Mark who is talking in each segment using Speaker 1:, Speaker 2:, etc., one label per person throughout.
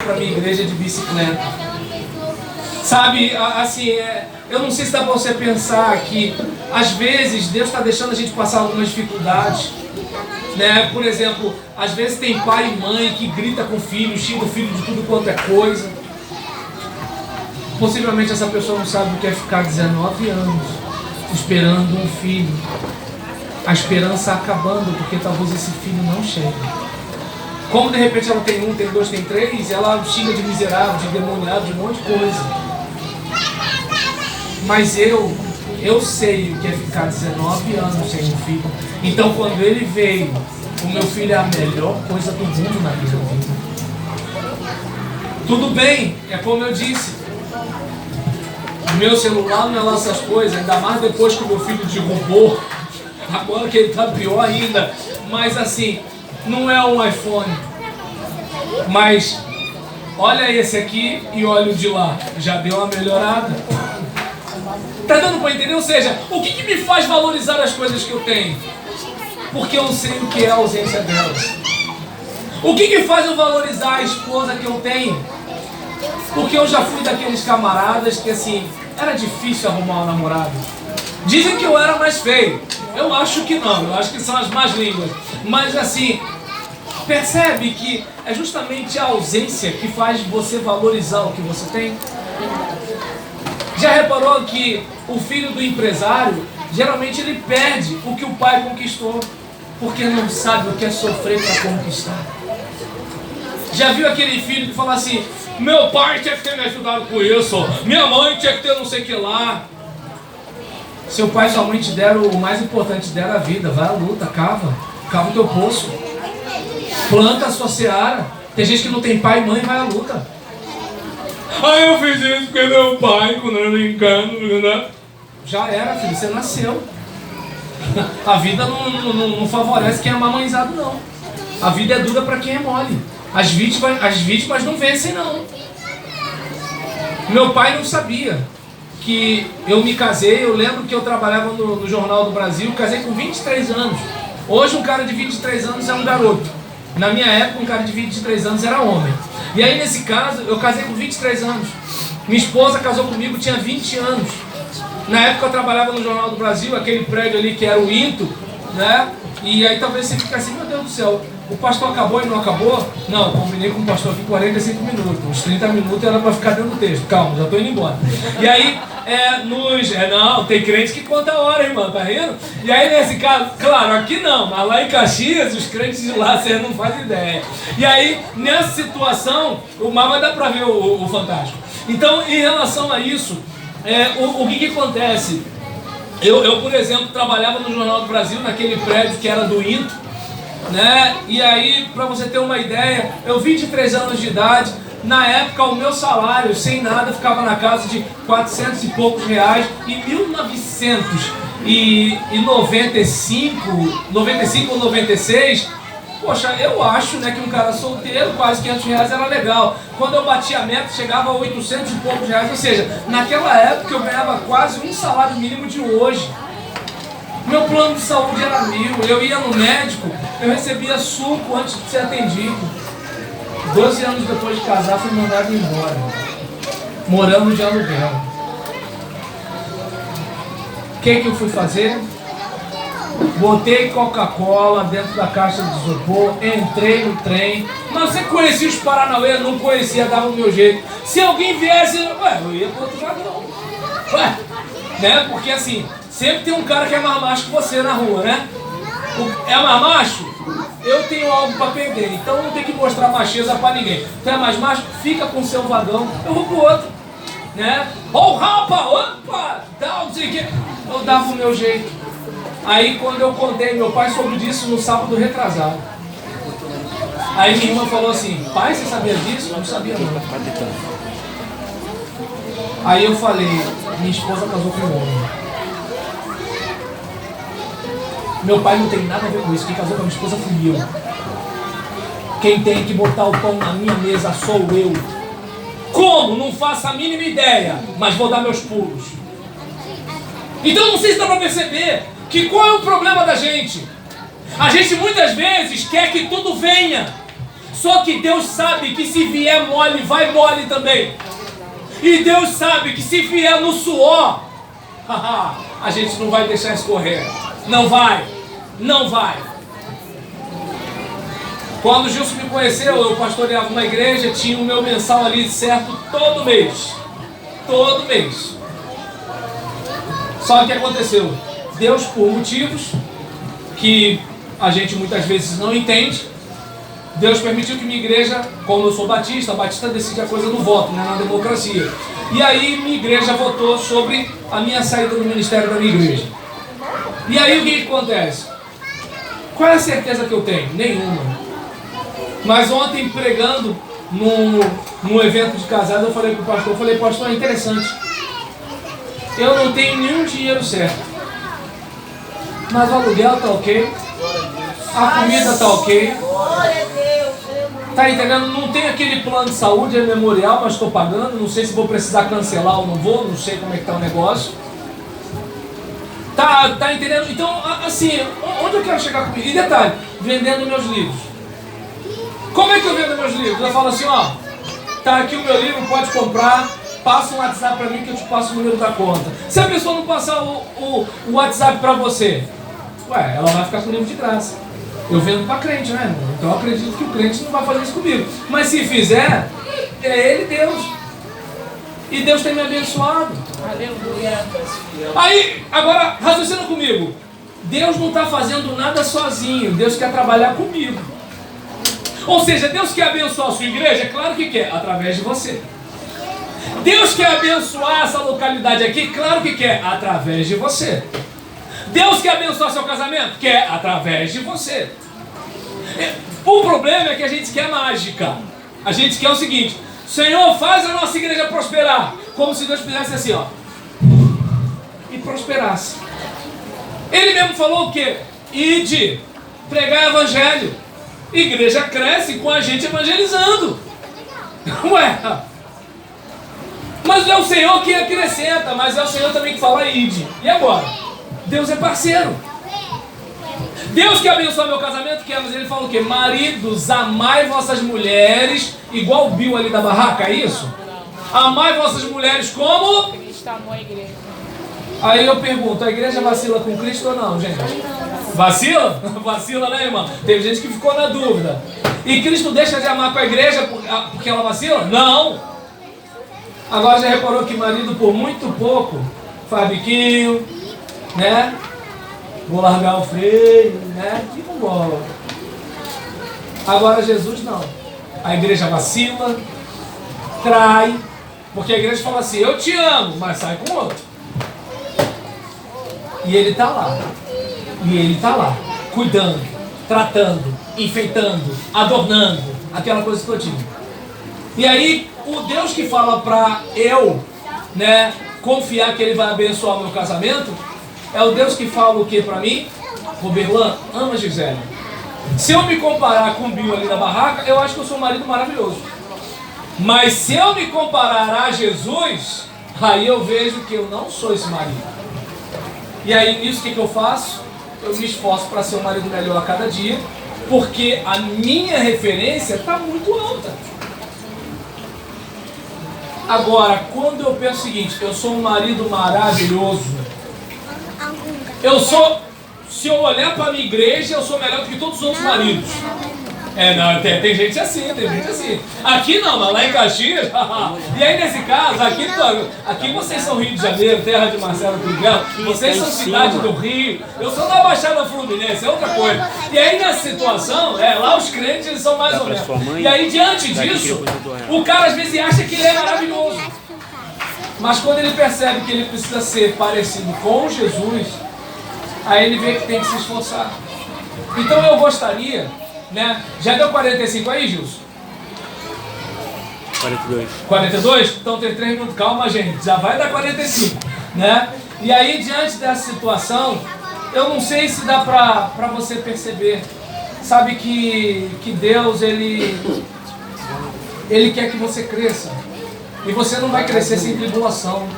Speaker 1: para minha igreja de bicicleta. Sabe, assim, eu não sei se dá para você pensar que às vezes Deus está deixando a gente passar algumas dificuldades, né? Por exemplo, às vezes tem pai e mãe que grita com o filho, xinga o filho de tudo quanto é coisa. Possivelmente essa pessoa não sabe o que é ficar 19 anos esperando um filho. A esperança acabando porque talvez esse filho não chegue. Como de repente ela tem um, tem dois, tem três, ela xinga de miserável, de demoniado, de um monte de coisa. Mas eu sei o que é ficar 19 anos sem um filho. Então quando ele veio, o meu filho é a melhor coisa do mundo na minha vida. Tudo bem, é como eu disse. O meu celular não é lá essas coisas, ainda mais depois que o meu filho derrubou. Agora que ele está pior ainda. Mas assim, não é um iPhone. Mas olha esse aqui e olha o de lá. Já deu uma melhorada. Tá dando para entender? Ou seja, o que me faz valorizar as coisas que eu tenho? Porque eu sei o que é a ausência delas. O que faz eu valorizar a esposa que eu tenho? Porque eu já fui daqueles camaradas que assim, era difícil arrumar um namorado. Dizem que eu era mais feio. Eu acho que não, eu acho que são as más línguas. Mas assim, percebe que é justamente a ausência que faz você valorizar o que você tem? Já reparou que o filho do empresário, geralmente ele perde o que o pai conquistou, porque não sabe o que é sofrer para conquistar. Já viu aquele filho que fala assim, meu pai tinha que ter me ajudado com isso, minha mãe tinha que ter não sei o que lá. Seu pai e sua mãe te deram o mais importante, deram a vida. Vai à luta, cava o teu poço, planta a sua seara. Tem gente que não tem pai e mãe, vai à luta. Eu fiz isso porque meu pai, quando era brincando, né? Já era, filho, você nasceu. A vida não favorece quem é mamãezado, não. A vida é dura para quem é mole. As vítimas não vencem, não. Meu pai não sabia que eu me casei. Eu lembro que eu trabalhava no Jornal do Brasil, casei com 23 anos. Hoje um cara de 23 anos é um garoto. Na minha época um cara de 23 anos era homem. E aí nesse caso eu casei com 23 anos. Minha esposa casou comigo, tinha 20 anos. Na época eu trabalhava no Jornal do Brasil, aquele prédio ali que era o Into, né? E aí talvez você fique assim, meu Deus do céu, o pastor acabou e não acabou? Não, combinei com o pastor aqui 45 minutos. Uns 30 minutos era para ficar dentro do texto. Calma, já estou indo embora. E aí, não, tem crente que conta a hora, irmão, tá rindo? E aí nesse caso, claro, aqui não, mas lá em Caxias, os crentes de lá, vocês não fazem ideia. E aí, nessa situação, mas dá para ver o fantástico. Então, em relação a isso, o que acontece? Eu, por exemplo, trabalhava no Jornal do Brasil, naquele prédio que era do Into, né? E aí, para você ter uma ideia, eu 23 anos de idade, na época o meu salário, sem nada, ficava na casa de 400 e poucos reais. Em 1995 ou 96, poxa, eu acho, né, que um cara solteiro, quase 500 reais era legal. Quando eu batia a meta, chegava a 800 e poucos reais. Ou seja, naquela época eu ganhava quase um salário mínimo de hoje. Meu plano de saúde era 1.000. Eu ia no médico, eu recebia suco antes de ser atendido. 12 anos depois de casar, fui mandado embora, morando de aluguel. O que eu fui fazer? Botei Coca-Cola dentro da caixa de isopor, entrei no trem. Mas você conhecia os Paranauê? Não conhecia, dava o meu jeito. Se alguém viesse, eu ia pro outro vagão. Né? Porque assim, sempre tem um cara que é mais macho que você na rua, né? É mais macho? Eu tenho algo para perder, então não tem que mostrar macheza para ninguém. Tu é mais macho? Fica com o seu vagão, eu vou pro outro, né? Opa, dá não sei o que. Eu dava o meu jeito. Aí quando eu contei, meu pai soube disso no sábado retrasado. Aí minha irmã falou assim, pai, você sabia disso? Não sabia não. Aí eu falei, minha esposa casou com um homem. Meu pai não tem nada a ver com isso, quem casou com a minha esposa fui eu. Quem tem que botar o pão na minha mesa sou eu. Como? Não faço a mínima ideia, mas vou dar meus pulos. Então não sei se dá para perceber que qual é o problema da gente. A gente muitas vezes quer que tudo venha. Só que Deus sabe que se vier mole, vai mole também. E Deus sabe que se vier no suor, a gente não vai deixar escorrer. Não vai. Não vai. Quando o Gilson me conheceu, eu pastoreava uma igreja, tinha o meu mensal ali certo todo mês. Todo mês. Só que aconteceu? Deus, por motivos que a gente muitas vezes não entende, Deus permitiu que minha igreja, como eu sou batista, a batista decide a coisa no voto, né, na democracia. E aí minha igreja votou sobre a minha saída do ministério da minha igreja. E aí o que acontece? Qual é a certeza que eu tenho? Nenhuma. Mas ontem, pregando num evento de casado, eu falei para o pastor, pastor, é interessante. Eu não tenho nenhum dinheiro certo. Mas o aluguel está ok. A comida está ok. Tá entendendo? Não tem aquele plano de saúde, é memorial, mas estou pagando. Não sei se vou precisar cancelar ou não vou. Não sei como é que está o negócio. Tá entendendo? Então, assim, onde eu quero chegar comigo? E detalhe, vendendo meus livros. Como é que eu vendo meus livros? Eu falo assim, ó, tá aqui o meu livro, pode comprar, passa um WhatsApp pra mim que eu te passo o número da conta. Se a pessoa não passar o WhatsApp pra você, ué, ela vai ficar com o livro de graça. Eu vendo pra crente, né, irmão? Então eu acredito que o crente não vai fazer isso comigo. Mas se fizer, é ele Deus. E Deus tem me abençoado.
Speaker 2: Aleluia.
Speaker 1: Aí, agora, raciocina comigo. Deus não está fazendo nada sozinho. Deus quer trabalhar comigo. Ou seja, Deus quer abençoar a sua igreja? É claro que quer, através de você. Deus quer abençoar essa localidade aqui? Claro que quer, através de você. Deus quer abençoar seu casamento? Quer, através de você. O problema é que a gente quer mágica. A gente quer o seguinte: Senhor, faz a nossa igreja prosperar. Como se Deus fizesse assim, ó, e prosperasse. Ele mesmo falou o quê? Ide, pregar evangelho. Igreja cresce com a gente evangelizando. Ué, mas é o Senhor que acrescenta, mas é o Senhor também que fala ide. E agora? Deus é parceiro. Deus quer abençoar meu casamento? Quer, mas ele fala o quê? Maridos, amai vossas mulheres, igual o Bill ali da barraca, é isso? Amai vossas mulheres como?
Speaker 2: Cristo amou a igreja.
Speaker 1: Aí eu pergunto, a igreja vacila com Cristo ou não, gente? Vacila? Vacila, né, irmão? Teve gente que ficou na dúvida. E Cristo deixa de amar com a igreja porque ela vacila? Não. Agora já reparou que marido por muito pouco faz biquinho, né? Vou largar o freio, né? E vambora. Agora Jesus não. A igreja vacila, trai, porque a igreja fala assim, eu te amo, mas sai com outro. E ele está lá. E ele está lá, cuidando, tratando, enfeitando, adornando, aquela coisa todinha. E aí, o Deus que fala para eu, né, confiar que ele vai abençoar o meu casamento, é o Deus que fala o que para mim? Roberlan, ama Gisele. Se eu me comparar com o Bill ali na barraca, eu acho que eu sou um marido maravilhoso. Mas se eu me comparar a Jesus, aí eu vejo que eu não sou esse marido. E aí nisso o que eu faço? Eu me esforço para ser um marido melhor a cada dia, porque a minha referência está muito alta. Agora, quando eu penso o seguinte, eu sou um marido maravilhoso, eu sou, se eu olhar para a minha igreja, eu sou melhor do que todos os outros maridos. Não, tem gente assim, tem gente assim. Aqui não, mas lá em Caxias. E aí nesse caso, aqui vocês são Rio de Janeiro, terra de Marcelo Crivella, vocês são cidade do Rio, eu sou da Baixada Fluminense, é outra coisa. E aí nessa situação, lá os crentes eles são mais ou menos. E aí diante disso, o cara às vezes acha que ele é maravilhoso. Mas quando ele percebe que ele precisa ser parecido com Jesus, aí ele vê que tem que se esforçar. Então eu gostaria, né? Já deu 45 aí, Gilson?
Speaker 3: 42.
Speaker 1: 42? Então tem 3 minutos. Calma, gente. Já vai dar 45, né? E aí, diante dessa situação, eu não sei se dá pra você perceber. Sabe que Deus, Ele quer que você cresça. E você não vai crescer sem tribulação.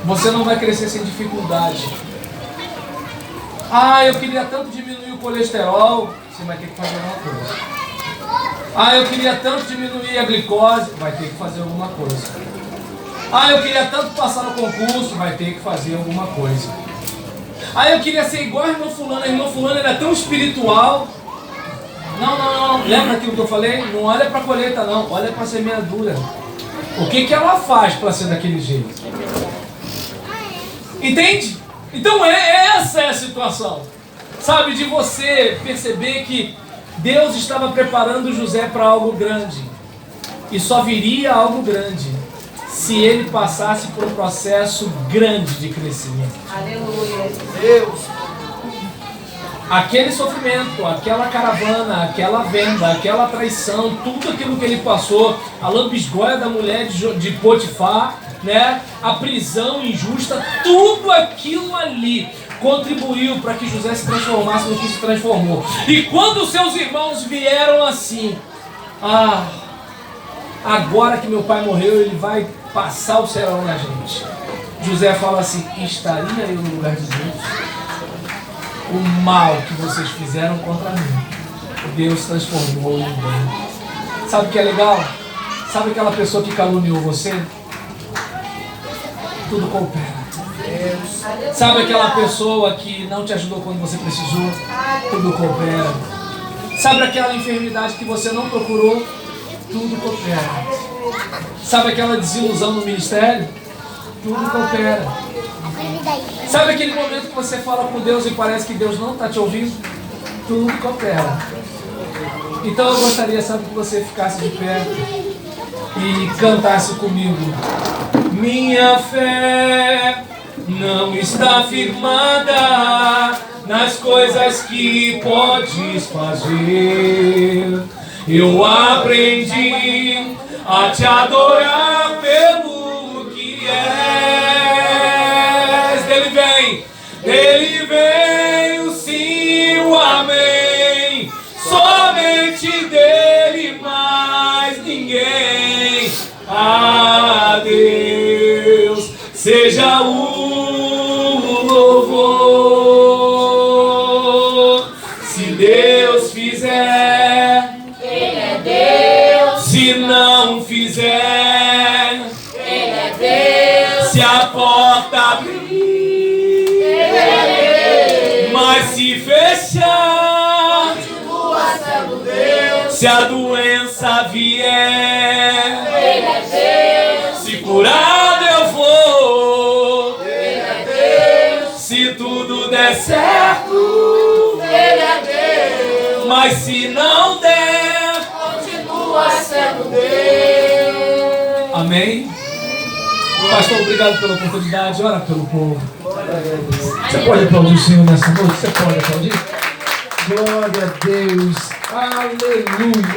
Speaker 1: Você não vai crescer sem dificuldade. Eu queria tanto diminuir o colesterol. Você vai ter que fazer uma coisa. Ah, eu queria tanto diminuir a glicose, vai ter que fazer alguma coisa. Ah, eu queria tanto passar no concurso, vai ter que fazer alguma coisa. Ah, eu queria ser igual a irmã fulana era tão espiritual. Não. Lembra aquilo que eu falei? Não olha para a colheita não, olha para a semeadura. O que ela faz para ser daquele jeito? Entende? Então essa é a situação. Sabe, de você perceber que Deus estava preparando José para algo grande. E só viria algo grande se ele passasse por um processo grande de crescimento.
Speaker 2: Aleluia.
Speaker 1: Deus. Aquele sofrimento, aquela caravana, aquela venda, aquela traição, tudo aquilo que ele passou, a lambisgoia da mulher de Potifar, né? A prisão injusta, tudo aquilo ali contribuiu para que José se transformasse no que se transformou. E quando seus irmãos vieram assim, agora que meu pai morreu, ele vai passar o serão na gente. José fala assim: estaria eu no lugar de Deus? O mal que vocês fizeram contra mim, Deus transformou em bem. Sabe o que é legal? Sabe aquela pessoa que caluniou você? Tudo coopera. Sabe aquela pessoa que não te ajudou quando você precisou? Tudo coopera. Sabe aquela enfermidade que você não procurou? Tudo coopera. Sabe aquela desilusão no ministério? Tudo coopera. Sabe aquele momento que você fala com Deus e parece que Deus não está te ouvindo? Tudo coopera. Então eu gostaria, sabe, que você ficasse de pé e cantasse comigo. Minha fé não está firmada nas coisas que podes fazer. Eu aprendi a te adorar pelo que és. Dele vem o sim, o amém. Somente dele, mais ninguém. A Deus seja o louvor. Se Deus fizer, Ele é Deus. Se não fizer, Ele é Deus. Se a porta abrir, Ele é Deus. Mas se fechar, continua sendo Deus. Se a doença vier, Ele é Deus. Se curado eu vou, Ele é Deus. Se tudo der certo, Ele é Deus. Mas se não der, continua sendo Deus. Amém? Pastor, obrigado pela oportunidade. Ora pelo povo. Você pode aplaudir o Senhor nessa noite? Você pode aplaudir? Glória a Deus. Aleluia.